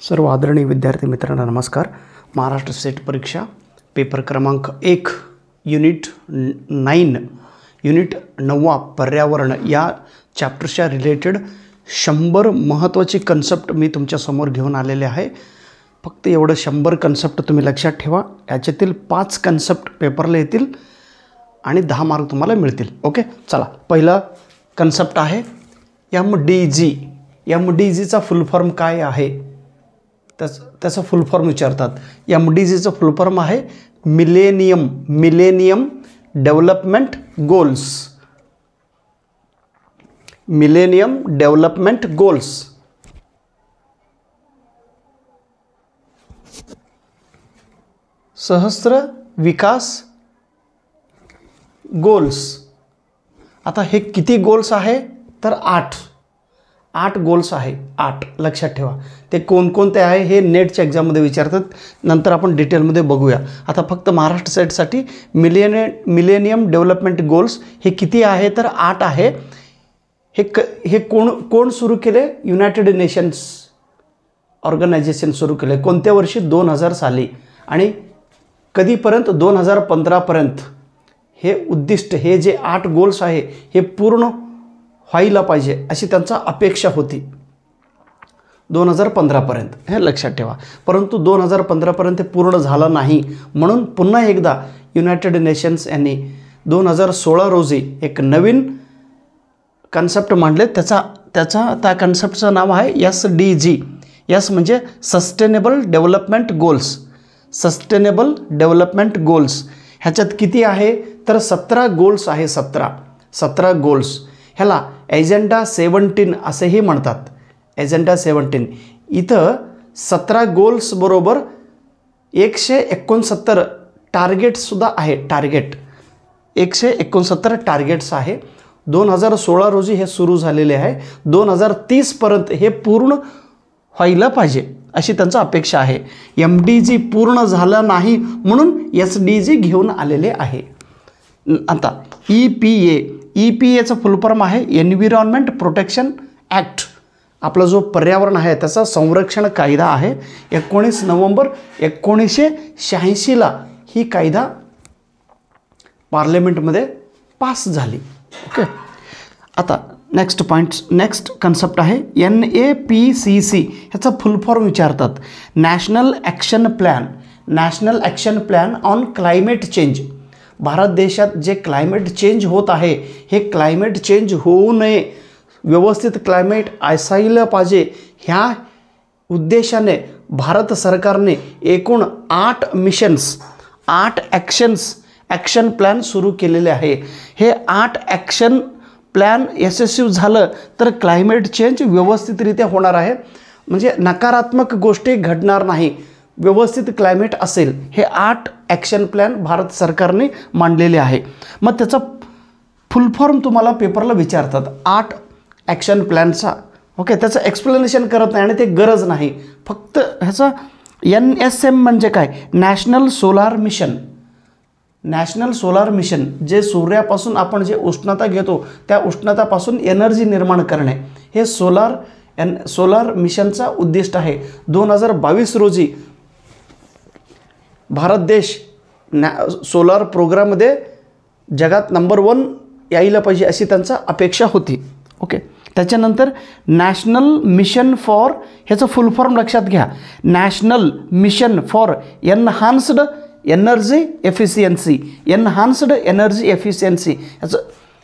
सर्व आदरणीय विद्यार्थी मित्रांनो नमस्कार. महाराष्ट्र स्टेट परीक्षा पेपर क्रमांक 1 युनिट 9 पर्यावरण या चॅप्टरच्या रिलेटेड 100 महत्त्वाची कन्सेप्ट मी तुमच्या समोर घेऊन आलेले आहे. फक्त एवढं 100 कन्सेप्ट तुम्ही लक्षात ठेवा. याच्यातील 5 कन्सेप्ट पेपरला येतील आणि 10 मार्क तुम्हाला मिळतील. ओके, चला पहिला कन्सेप्ट आहे MDG. MDGचा फुल फॉर्म काय आहे त्याचा फुल फॉर्म विचारतात. MDGचा फुल फॉर्म आहे millennium development goals. Millennium development goals. सहस्त्र विकास गोल्स. आता हे किती गोल्स आहे तर 8 गोल्स आहे. 8 लक्षात ठेवा. ते कोणकोणते आहे हे नेटच्या एक्झाममध्ये विचारतात. नंतर आपण डिटेलमध्ये बघूया. आता फक्त महाराष्ट्र स्टेटसाठी मिलेनियम डेव्हलपमेंट गोल्स हे किती आहे तर 8 आहे. हे कोण सुरू केले? युनायटेड नेशन्स ऑर्गनायझेशन सुरू केले. कोणत्या वर्षी? 2000 साली. आणि कधीपर्यंत? 2015 पर्यंत. हे उद्दिष्ट, हे जे 8 गोल्स आहे हे पूर्ण व्हायला पाहिजे अशी त्यांचा अपेक्षा होती 2015 पर्यंत. हे लक्षात ठेवा. परंतु 2015 पर्यंत पूर्ण झालं नाही. म्हणून पुन्हा एकदा युनायटेड नेशन्स यांनी 2016 रोजी एक नवीन कन्सेप्ट मांडले. त्या कन्सेप्टचं नाव आहे SDG. एस म्हणजे sustainable development goals. Sustainable development goals ह्याच्यात किती आहे तर 17 गोल्स आहे. 17 गोल्स. ह्याला एजेंडा 17 असेही म्हणतात. एजेंडा 17. इथं 17 गोल्स बरोबर 169 टार्गेटसुद्धा आहे. 169 टार्गेट्स आहे. 2016 रोजी हे सुरू झालेले आहे. 2030 पर्यंत हे पूर्ण व्हायला पाहिजे अशी त्यांची अपेक्षा आहे. MDG पूर्ण झालं नाही म्हणून SDG घेऊन आलेले आहे. आता EPAचं फुल फॉर्म आहे एन्व्हायरमेंट प्रोटेक्शन ॲक्ट. आपला जो पर्यावरण आहे त्याचा संरक्षण कायदा आहे. 19 नोव्हेंबर 1986ला ही कायदा पार्लमेंटमध्ये पास झाली. ओके, आता नेक्स्ट कन्सेप्ट आहे NAPCC. ह्याचा फुल फॉर्म विचारतात. National action plan on climate change. Bharat देशात जे क्लायमेट चेंज होत आहे हे क्लायमेट चेंज होऊ नये, व्यवस्थित क्लायमेट असायला पाहिजे ह्या उद्देशाने भारत सरकारने एकूण 8 मिशन्स, 8 ॲक्शन प्लॅन सुरू केलेले आहे. हे 8 ॲक्शन प्लॅन यशस्वी झालं तर क्लायमेट चेंज व्यवस्थितरित्या होणार आहे. म्हणजे नकारात्मक गोष्टी घडणार नाही, व्यवस्थित क्लायमेट असेल. हे 8 ॲक्शन प्लॅन भारत सरकारने मांडलेले आहे. मग त्याचा फुल फॉर्म तुम्हाला पेपरला विचारतात 8 ॲक्शन प्लॅनचा. ओके, त्याचं एक्सप्लेनेशन करत नाही आणि ते गरज नाही. फक्त ह्याचा NSM म्हणजे काय? National solar mission. जे सूर्यापासून आपण जे उष्णता घेतो त्या उष्णतापासून एनर्जी निर्माण करणे हे सोलार मिशनचा उद्दिष्ट आहे. 2022 रोजी भारत देश सोलार प्रोग्राममध्ये जगात नंबर 1 यायला पाहिजे अशी त्यांचा अपेक्षा होती. ओके, त्याच्यानंतर नॅशनल मिशन फॉर, ह्याचं फुल फॉर्म लक्षात घ्या. National mission for enhanced energy efficiency. ह्याचं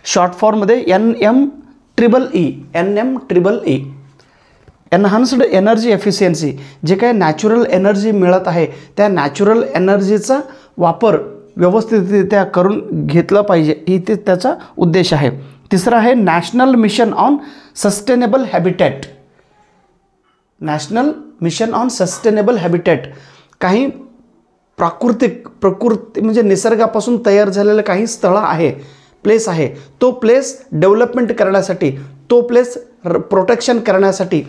शॉर्ट फॉर्ममध्ये NMEEE. Enhanced energy efficiency. जे काही नॅचरल एनर्जी मिळत आहे त्या नॅचरल एनर्जीचा वापर व्यवस्थितरित्या करून घेतला पाहिजे ही त्याचा उद्देश आहे. तिसरा आहे national mission on sustainable habitat. National mission on sustainable habitat. काही प्रकृती म्हणजे निसर्गापासून तयार झालेलं काही स्थळं आहे, प्लेस आहे. तो प्लेस डेव्हलपमेंट करण्यासाठी, तो प्लेस प्रोटेक्शन करण्यासाठी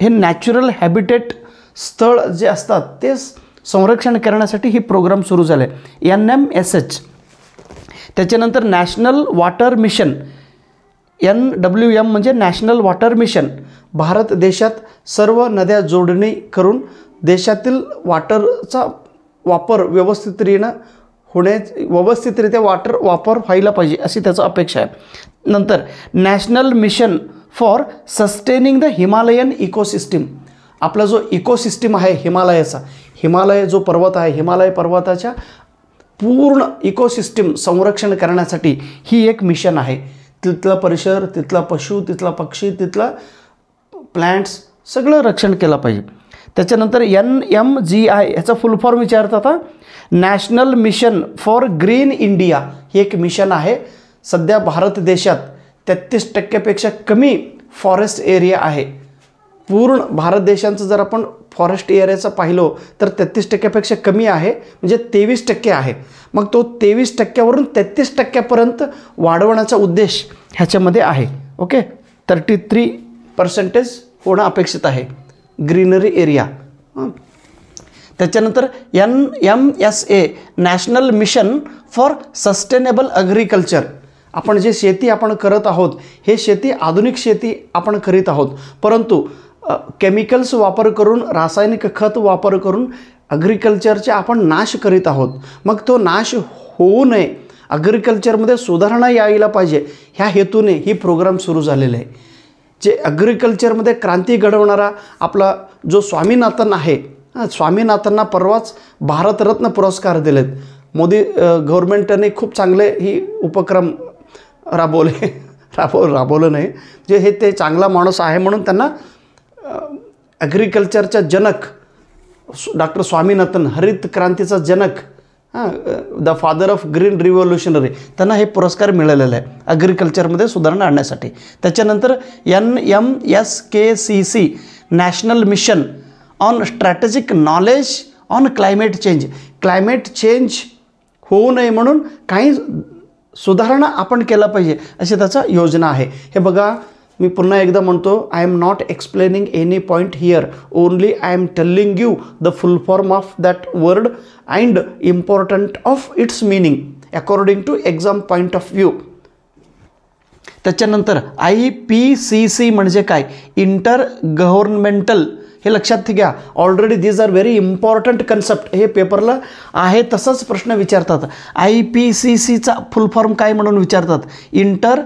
हे नॅचरल हॅबिटेट स्थळ जे असतात ते संरक्षण करण्यासाठी ही प्रोग्राम सुरू झाले. NMSH. त्याच्यानंतर नॅशनल वॉटर मिशन NWM म्हणजे नॅशनल वॉटर मिशन. भारत देशात सर्व नद्या जोडणी करून देशातील वॉटरचा वापर व्यवस्थितरित्या वापर व्हायला पाहिजे अशी त्याची अपेक्षा आहे. नंतर national mission for sustaining the Himalayan ecosystem. आपला जो इकोसिस्टीम आहे हिमालयाचा, हिमालय जो पर्वत आहे, हिमालय पर्वताच्या पूर्ण इकोसिस्टीम संरक्षण करण्यासाठी ही एक मिशन आहे. तिथला परिसर, तिथला पशु, तिथला पक्षी, तिथला प्लॅन्ट्स सगळं रक्षण केलं पाहिजे. त्याच्यानंतर NMGI याचा फुल फॉर्म विचारतात, national mission for green India. ही एक मिशन आहे. सध्या भारत देशात 33% कमी फॉरेस्ट एरिया आहे. पूर्ण भारत देशांचं जर आपण फॉरेस्ट एरियाचं पाहिलं तर 33% कमी आहे, म्हणजे 23% आहे. मग तो 23%वरून 33% वाढवण्याचा उद्देश ह्याच्यामध्ये आहे. ओके, 33% होणं अपेक्षित आहे ग्रीनरी एरिया. त्याच्यानंतर NMSA national mission for sustainable agriculture. आपण जे शेती आपण करत आहोत हे शेती आधुनिक शेती आपण करीत आहोत, परंतु केमिकल्स वापर करून, रासायनिक खत वापर करून ॲग्रिकल्चरचे आपण नाश करीत आहोत. मग तो नाश होऊ नये, ॲग्रिकल्चरमध्ये सुधारणा यायला पाहिजे, ह्या हेतूने ही प्रोग्राम सुरू झालेले आहे. जे ॲग्रिकल्चरमध्ये क्रांती घडवणारा आपला जो स्वामीनाथन आहे, स्वामीनाथनना परवाच भारतरत्न पुरस्कार दिलेत. मोदी गव्हर्मेंटने खूप चांगले ही उपक्रम राबवलं नाही, जे हे ते चांगला माणूस आहे म्हणून त्यांना ॲग्रिकल्चरचा जनक डॉक्टर स्वामीनाथन, हरित क्रांतीचा जनक, the father of green revolutionary, त्यांना हे पुरस्कार मिळालेला आहे ॲग्रिकल्चरमध्ये सुधारणा आणण्यासाठी. त्याच्यानंतर NMSKCC national mission on strategic knowledge on climate change. Climate change होऊ नये म्हणून काही सुधारणा आपण केला पाहिजे अशी त्याचा योजना आहे. हे बघा, मी पुन्हा एकदा म्हणतो, I am not explaining any point here, only I am telling you the full form of that word and important of its meaning according to exam point of view. त्याच्यानंतर IPCC म्हणजे काय, इंटर गव्हर्नमेंटल. हे लक्षात घ्या, already these are very important concept. हे पेपरला आहे तसंच प्रश्न विचारतात. IPCCचा फुल फॉर्म काय म्हणून विचारतात, inter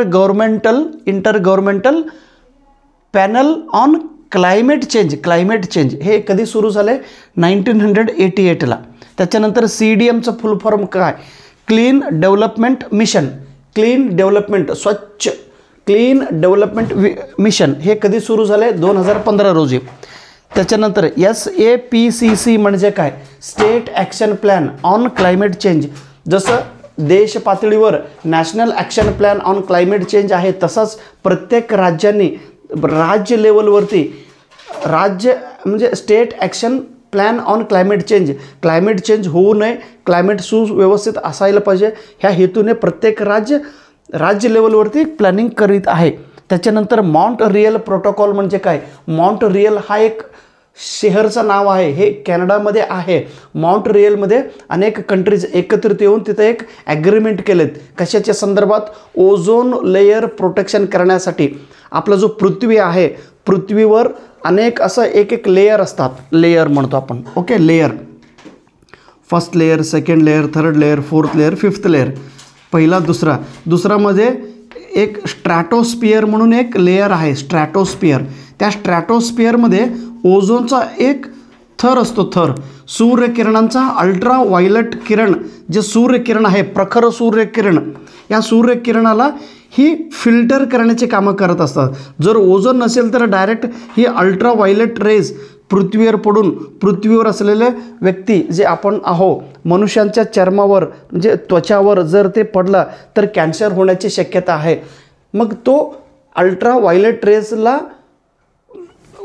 governmental panel on climate change. हे कधी सुरू झाले, 1988ला. त्याच्यानंतर CDMचं फुल फॉर्म काय, clean development mission. Clean development mission हे कधी सुरू झाले, 2015 रोजी. त्याच्यानंतर SAPCC म्हणजे काय, state action plan on climate change. जसं देश पातळीवर national action plan on climate change आहे, तसंच प्रत्येक राज्यांनी राज्य लेवलवरती म्हणजे state action plan on climate change होऊ नये, क्लायमेट सुव्यवस्थित असायला पाहिजे, ह्या हेतूने प्रत्येक राज्य लेवलवरती प्लॅनिंग करीत आहे. त्याच्यानंतर मॉन्ट्रियल प्रोटोकॉल म्हणजे काय, मॉन्ट्रियल हा एक शहरचं नाव आहे, हे कॅनडामध्ये आहे. मॉन्ट्रियलमध्ये अनेक कंट्रीज एकत्रित येऊन तिथे एक ॲग्रीमेंट केलेत. कशाच्या संदर्भात, ओझोन लेयर प्रोटेक्शन करण्यासाठी. आपला जो पृथ्वी आहे, पृथ्वीवर अनेक असं एक लेयर असतात, लेयर म्हणतो आपण. Okay, layer, first layer, second layer, third layer, fourth layer, fifth layer. पहिला, दुसरामध्ये एक स्ट्रॅटोस्पियर म्हणून एक लेयर आहे, स्ट्रॅटोस्पियर. त्या स्ट्रॅटोस्पियरमध्ये ओझोनचा एक थर असतो, थर. सूर्यकिरणांचा अल्ट्रा व्हायलेट किरण, जे सूर्यकिरण आहे, प्रखर सूर्यकिरण, या सूर्यकिरणाला ही फिल्टर करण्याचे कामं करत असतात. जर ओझोन नसेल तर डायरेक्ट ही अल्ट्रा व्हायलेट रेज पृथ्वीवर पडून पृथ्वीवर असलेले व्यक्ती जे आपण आहो, मनुष्यांच्या चर्मावर म्हणजे त्वचावर जर ते पडला तर कॅन्सर होण्याची शक्यता आहे. मग तो अल्ट्रा व्हायलेट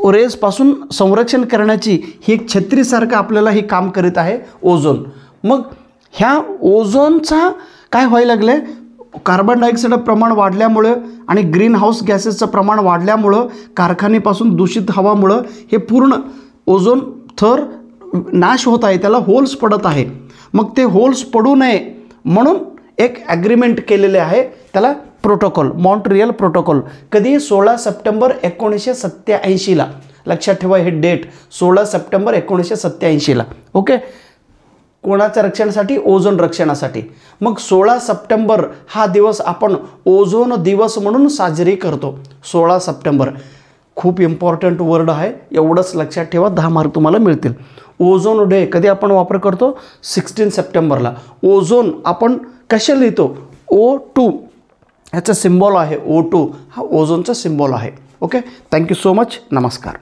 रेजपासून संरक्षण करण्याची ही एक छत्रीसारखं आपल्याला ही काम करीत आहे ओझोन. मग ह्या ओझोनचा काय व्हायला लागलं आहे, कार्बन डायऑक्साईडचं प्रमाण वाढल्यामुळं आणि ग्रीन हाऊस गॅसेसचं प्रमाण वाढल्यामुळं, कारखान्यापासून दूषित हवामुळं हे पूर्ण ओझोन थर नाश होत आहे, त्याला होल्स पडत आहे. मग ते होल्स पडू नये म्हणून एक ॲग्रीमेंट केलेले आहे, त्याला प्रोटोकॉल, मॉन्ट्रियल प्रोटोकॉल. कधी 16 सप्टेंबर 1987ला. लक्षात ठेवा हे डेट, 16 सप्टेंबर 1987ला. ओके. कोणाच्या रक्षणासाठी? ओझोन रक्षणासाठी. मग 16 सप्टेंबर हा दिवस आपण ओझोन दिवस म्हणून साजरी करतो. 16 सप्टेंबर खूप इम्पॉर्टंट वर्ड आहे, एवढंच लक्षात ठेवा, 10 मार्क तुम्हाला मिळतील. ओझोन डे कधी आपण वापर करतो? 16 सप्टेंबरला. ओझोन आपण कशा लिहितो? O2 ह्याचा सिम्बॉल आहे, O2 हा ओझोनचा सिम्बॉल आहे. ओके. Thank you so much. नमस्कार.